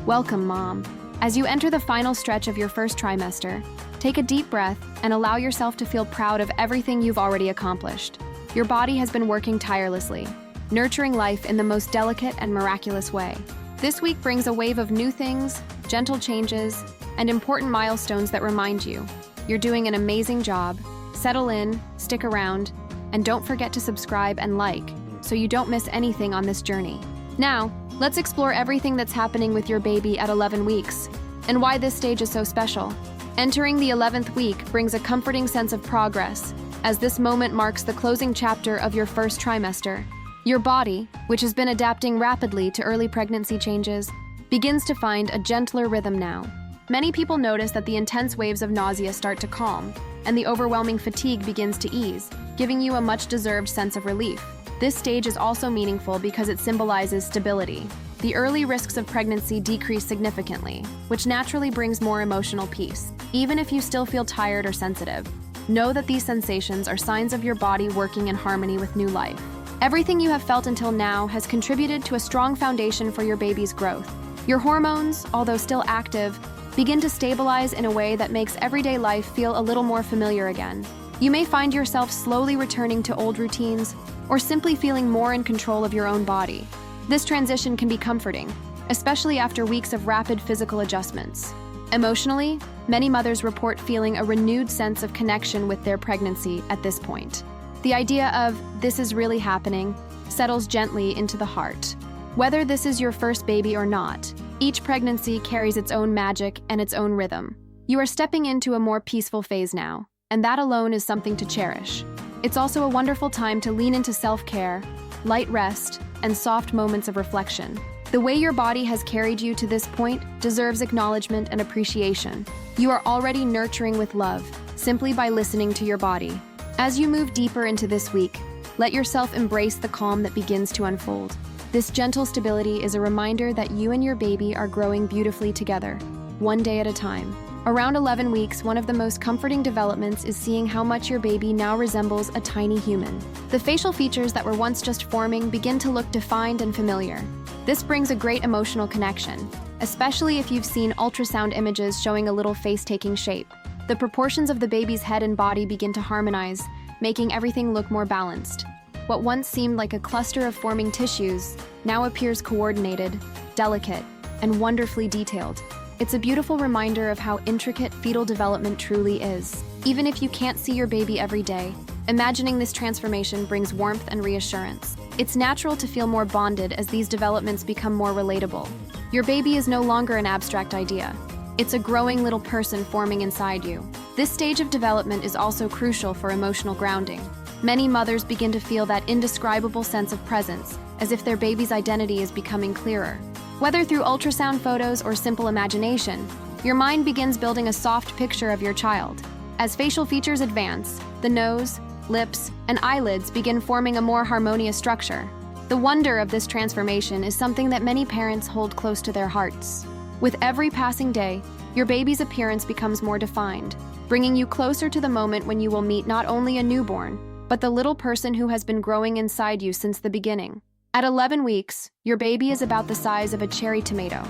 Welcome, Mom. As you enter the final stretch of your first trimester, take a deep breath and allow yourself to feel proud of everything you've already accomplished. Your body has been working tirelessly, nurturing life in the most delicate and miraculous way. This week brings a wave of new things, gentle changes, and important milestones that remind you you're doing an amazing job. Settle in, stick around, and don't forget to subscribe and like so you don't miss anything on this journey. Now, let's explore everything that's happening with your baby at 11 weeks and why this stage is so special. Entering the 11th week brings a comforting sense of progress, as this moment marks the closing chapter of your first trimester. Your body, which has been adapting rapidly to early pregnancy changes, begins to find a gentler rhythm now. Many people notice that the intense waves of nausea start to calm, and the overwhelming fatigue begins to ease, giving you a much-deserved sense of relief. This stage is also meaningful because it symbolizes stability. The early risks of pregnancy decrease significantly, which naturally brings more emotional peace. Even if you still feel tired or sensitive, know that these sensations are signs of your body working in harmony with new life. Everything you have felt until now has contributed to a strong foundation for your baby's growth. Your hormones, although still active, begin to stabilize in a way that makes everyday life feel a little more familiar again. You may find yourself slowly returning to old routines or simply feeling more in control of your own body. This transition can be comforting, especially after weeks of rapid physical adjustments. Emotionally, many mothers report feeling a renewed sense of connection with their pregnancy at this point. The idea of "this is really happening" settles gently into the heart. Whether this is your first baby or not, each pregnancy carries its own magic and its own rhythm. You are stepping into a more peaceful phase now, and that alone is something to cherish. It's also a wonderful time to lean into self-care, light rest, and soft moments of reflection. The way your body has carried you to this point deserves acknowledgement and appreciation. You are already nurturing with love, simply by listening to your body. As you move deeper into this week, let yourself embrace the calm that begins to unfold. This gentle stability is a reminder that you and your baby are growing beautifully together, one day at a time. Around 11 weeks, one of the most comforting developments is seeing how much your baby now resembles a tiny human. The facial features that were once just forming begin to look defined and familiar. This brings a great emotional connection, especially if you've seen ultrasound images showing a little face taking shape. The proportions of the baby's head and body begin to harmonize, making everything look more balanced. What once seemed like a cluster of forming tissues now appears coordinated, delicate, and wonderfully detailed. It's a beautiful reminder of how intricate fetal development truly is. Even if you can't see your baby every day, imagining this transformation brings warmth and reassurance. It's natural to feel more bonded as these developments become more relatable. Your baby is no longer an abstract idea. It's a growing little person forming inside you. This stage of development is also crucial for emotional grounding. Many mothers begin to feel that indescribable sense of presence, as if their baby's identity is becoming clearer. Whether through ultrasound photos or simple imagination, your mind begins building a soft picture of your child. As facial features advance, the nose, lips, and eyelids begin forming a more harmonious structure. The wonder of this transformation is something that many parents hold close to their hearts. With every passing day, your baby's appearance becomes more defined, bringing you closer to the moment when you will meet not only a newborn, but the little person who has been growing inside you since the beginning. At 11 weeks, your baby is about the size of a cherry tomato,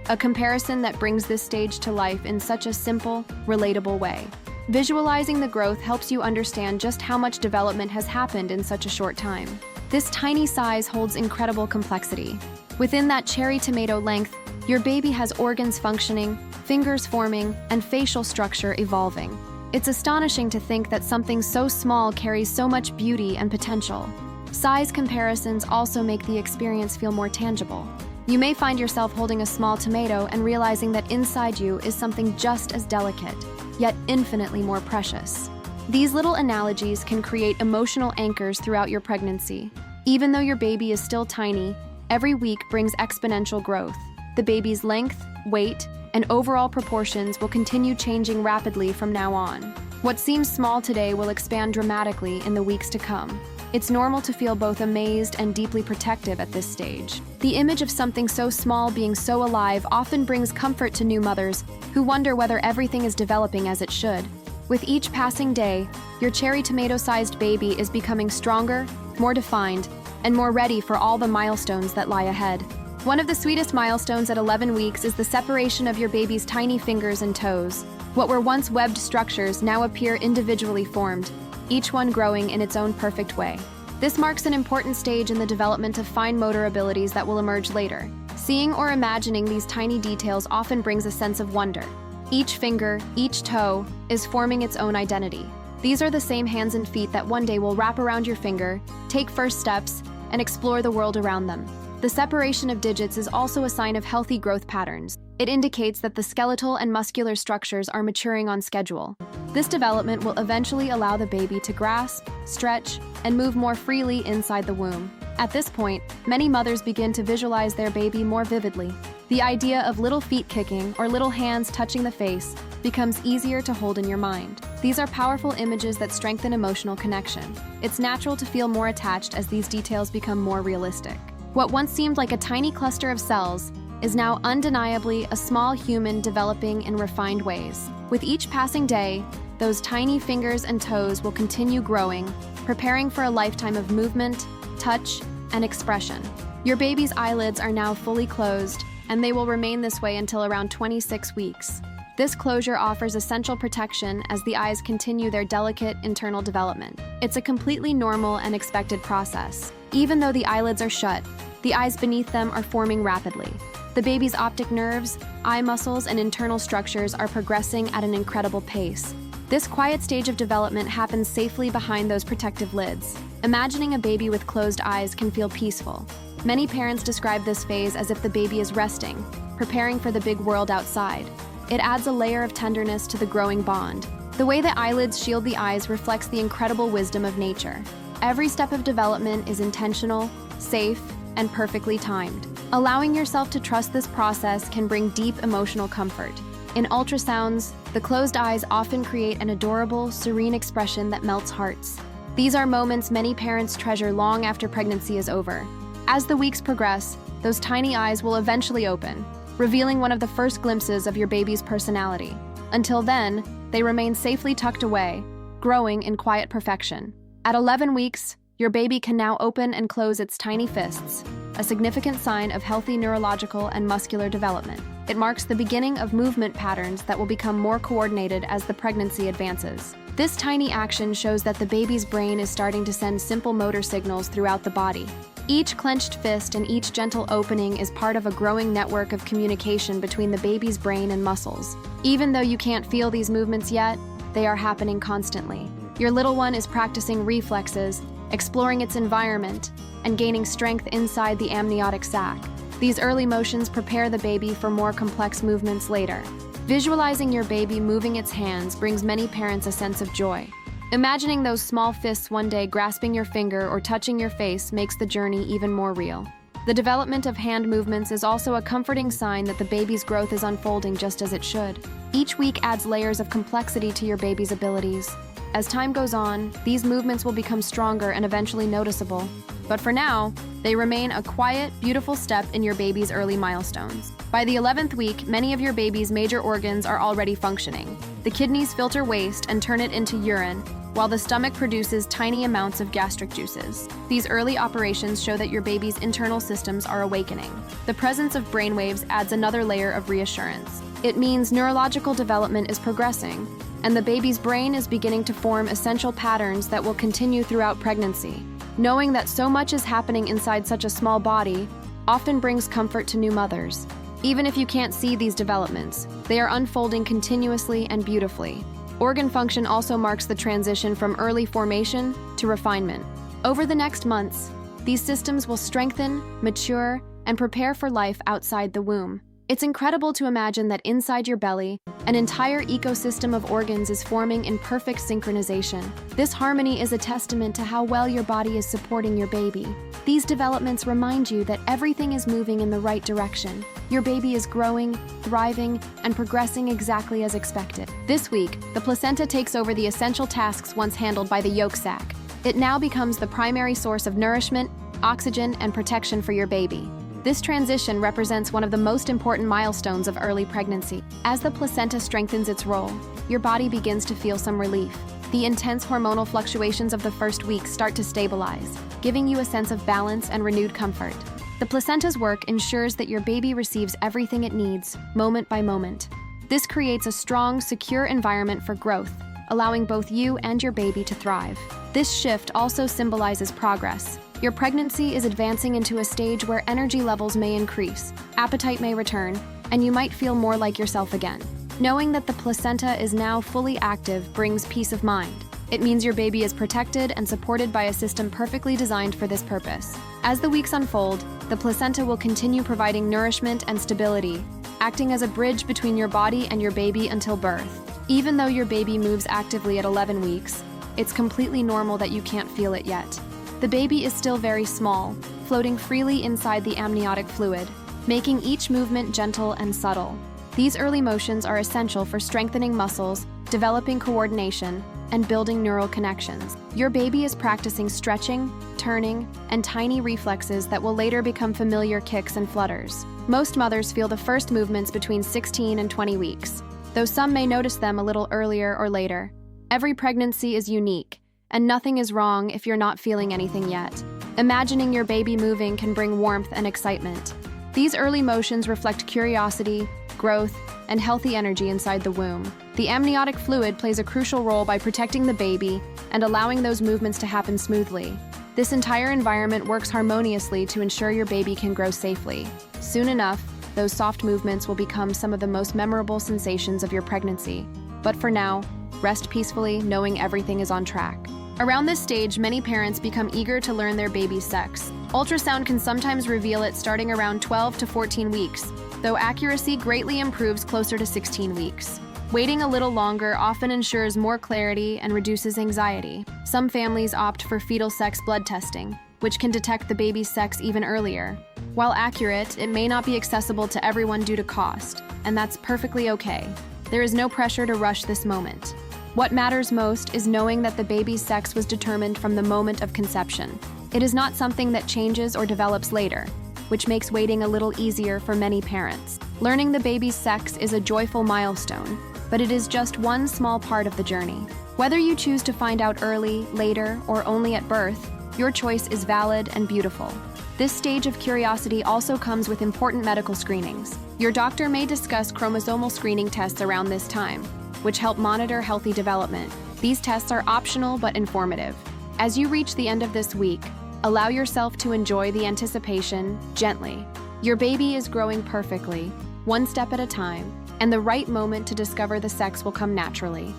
a comparison that brings this stage to life in such a simple, relatable way. Visualizing the growth helps you understand just how much development has happened in such a short time. This tiny size holds incredible complexity. Within that cherry tomato length, your baby has organs functioning, fingers forming, and facial structure evolving. It's astonishing to think that something so small carries so much beauty and potential. Size comparisons also make the experience feel more tangible. You may find yourself holding a small tomato and realizing that inside you is something just as delicate, yet infinitely more precious. These little analogies can create emotional anchors throughout your pregnancy. Even though your baby is still tiny, every week brings exponential growth. The baby's length, weight, and overall proportions will continue changing rapidly from now on. What seems small today will expand dramatically in the weeks to come. It's normal to feel both amazed and deeply protective at this stage. The image of something so small being so alive often brings comfort to new mothers who wonder whether everything is developing as it should. With each passing day, your cherry tomato-sized baby is becoming stronger, more defined, and more ready for all the milestones that lie ahead. One of the sweetest milestones at 11 weeks is the separation of your baby's tiny fingers and toes. What were once webbed structures now appear individually formed, each one growing in its own perfect way. This marks an important stage in the development of fine motor abilities that will emerge later. Seeing or imagining these tiny details often brings a sense of wonder. Each finger, each toe, is forming its own identity. These are the same hands and feet that one day will wrap around your finger, take first steps, and explore the world around them. The separation of digits is also a sign of healthy growth patterns. It indicates that the skeletal and muscular structures are maturing on schedule. This development will eventually allow the baby to grasp, stretch, and move more freely inside the womb. At this point, many mothers begin to visualize their baby more vividly. The idea of little feet kicking or little hands touching the face becomes easier to hold in your mind. These are powerful images that strengthen emotional connection. It's natural to feel more attached as these details become more realistic. What once seemed like a tiny cluster of cells is now undeniably a small human developing in refined ways. With each passing day, those tiny fingers and toes will continue growing, preparing for a lifetime of movement, touch, and expression. Your baby's eyelids are now fully closed, and they will remain this way until around 26 weeks. This closure offers essential protection as the eyes continue their delicate internal development. It's a completely normal and expected process. Even though the eyelids are shut, the eyes beneath them are forming rapidly. The baby's optic nerves, eye muscles, and internal structures are progressing at an incredible pace. This quiet stage of development happens safely behind those protective lids. Imagining a baby with closed eyes can feel peaceful. Many parents describe this phase as if the baby is resting, preparing for the big world outside. It adds a layer of tenderness to the growing bond. The way the eyelids shield the eyes reflects the incredible wisdom of nature. Every step of development is intentional, safe, and perfectly timed. Allowing yourself to trust this process can bring deep emotional comfort. In ultrasounds, the closed eyes often create an adorable, serene expression that melts hearts. These are moments many parents treasure long after pregnancy is over. As the weeks progress, those tiny eyes will eventually open, revealing one of the first glimpses of your baby's personality. Until then, they remain safely tucked away, growing in quiet perfection. At 11 weeks, your baby can now open and close its tiny fists, a significant sign of healthy neurological and muscular development. It marks the beginning of movement patterns that will become more coordinated as the pregnancy advances. This tiny action shows that the baby's brain is starting to send simple motor signals throughout the body. Each clenched fist and each gentle opening is part of a growing network of communication between the baby's brain and muscles. Even though you can't feel these movements yet, they are happening constantly. Your little one is practicing reflexes, exploring its environment, and gaining strength inside the amniotic sac. These early motions prepare the baby for more complex movements later. Visualizing your baby moving its hands brings many parents a sense of joy. Imagining those small fists one day grasping your finger or touching your face makes the journey even more real. The development of hand movements is also a comforting sign that the baby's growth is unfolding just as it should. Each week adds layers of complexity to your baby's abilities. As time goes on, these movements will become stronger and eventually noticeable. But for now, they remain a quiet, beautiful step in your baby's early milestones. By the 11th week, many of your baby's major organs are already functioning. The kidneys filter waste and turn it into urine, while the stomach produces tiny amounts of gastric juices. These early operations show that your baby's internal systems are awakening. The presence of brainwaves adds another layer of reassurance. It means neurological development is progressing, and the baby's brain is beginning to form essential patterns that will continue throughout pregnancy. Knowing that so much is happening inside such a small body often brings comfort to new mothers. Even if you can't see these developments, they are unfolding continuously and beautifully. Organ function also marks the transition from early formation to refinement. Over the next months, these systems will strengthen, mature, and prepare for life outside the womb. It's incredible to imagine that inside your belly, an entire ecosystem of organs is forming in perfect synchronization. This harmony is a testament to how well your body is supporting your baby. These developments remind you that everything is moving in the right direction. Your baby is growing, thriving, and progressing exactly as expected. This week, the placenta takes over the essential tasks once handled by the yolk sac. It now becomes the primary source of nourishment, oxygen, and protection for your baby. This transition represents one of the most important milestones of early pregnancy. As the placenta strengthens its role, your body begins to feel some relief. The intense hormonal fluctuations of the first week start to stabilize, giving you a sense of balance and renewed comfort. The placenta's work ensures that your baby receives everything it needs, moment by moment. This creates a strong, secure environment for growth, allowing both you and your baby to thrive. This shift also symbolizes progress. Your pregnancy is advancing into a stage where energy levels may increase, appetite may return, and you might feel more like yourself again. Knowing that the placenta is now fully active brings peace of mind. It means your baby is protected and supported by a system perfectly designed for this purpose. As the weeks unfold, the placenta will continue providing nourishment and stability, acting as a bridge between your body and your baby until birth. Even though your baby moves actively at 11 weeks, it's completely normal that you can't feel it yet. The baby is still very small, floating freely inside the amniotic fluid, making each movement gentle and subtle. These early motions are essential for strengthening muscles, developing coordination, and building neural connections. Your baby is practicing stretching, turning, and tiny reflexes that will later become familiar kicks and flutters. Most mothers feel the first movements between 16 and 20 weeks, though some may notice them a little earlier or later. Every pregnancy is unique, and nothing is wrong if you're not feeling anything yet. Imagining your baby moving can bring warmth and excitement. These early motions reflect curiosity, growth, and healthy energy inside the womb. The amniotic fluid plays a crucial role by protecting the baby and allowing those movements to happen smoothly. This entire environment works harmoniously to ensure your baby can grow safely. Soon enough, those soft movements will become some of the most memorable sensations of your pregnancy. But for now, rest peacefully, knowing everything is on track. Around this stage, many parents become eager to learn their baby's sex. Ultrasound can sometimes reveal it starting around 12 to 14 weeks, though accuracy greatly improves closer to 16 weeks. Waiting a little longer often ensures more clarity and reduces anxiety. Some families opt for fetal sex blood testing, which can detect the baby's sex even earlier. While accurate, it may not be accessible to everyone due to cost, and that's perfectly okay. There is no pressure to rush this moment. What matters most is knowing that the baby's sex was determined from the moment of conception. It is not something that changes or develops later, which makes waiting a little easier for many parents. Learning the baby's sex is a joyful milestone, but it is just one small part of the journey. Whether you choose to find out early, later, or only at birth, your choice is valid and beautiful. This stage of curiosity also comes with important medical screenings. Your doctor may discuss chromosomal screening tests around this time, which help monitor healthy development. These tests are optional but informative. As you reach the end of this week, allow yourself to enjoy the anticipation gently. Your baby is growing perfectly, one step at a time, and the right moment to discover the sex will come naturally.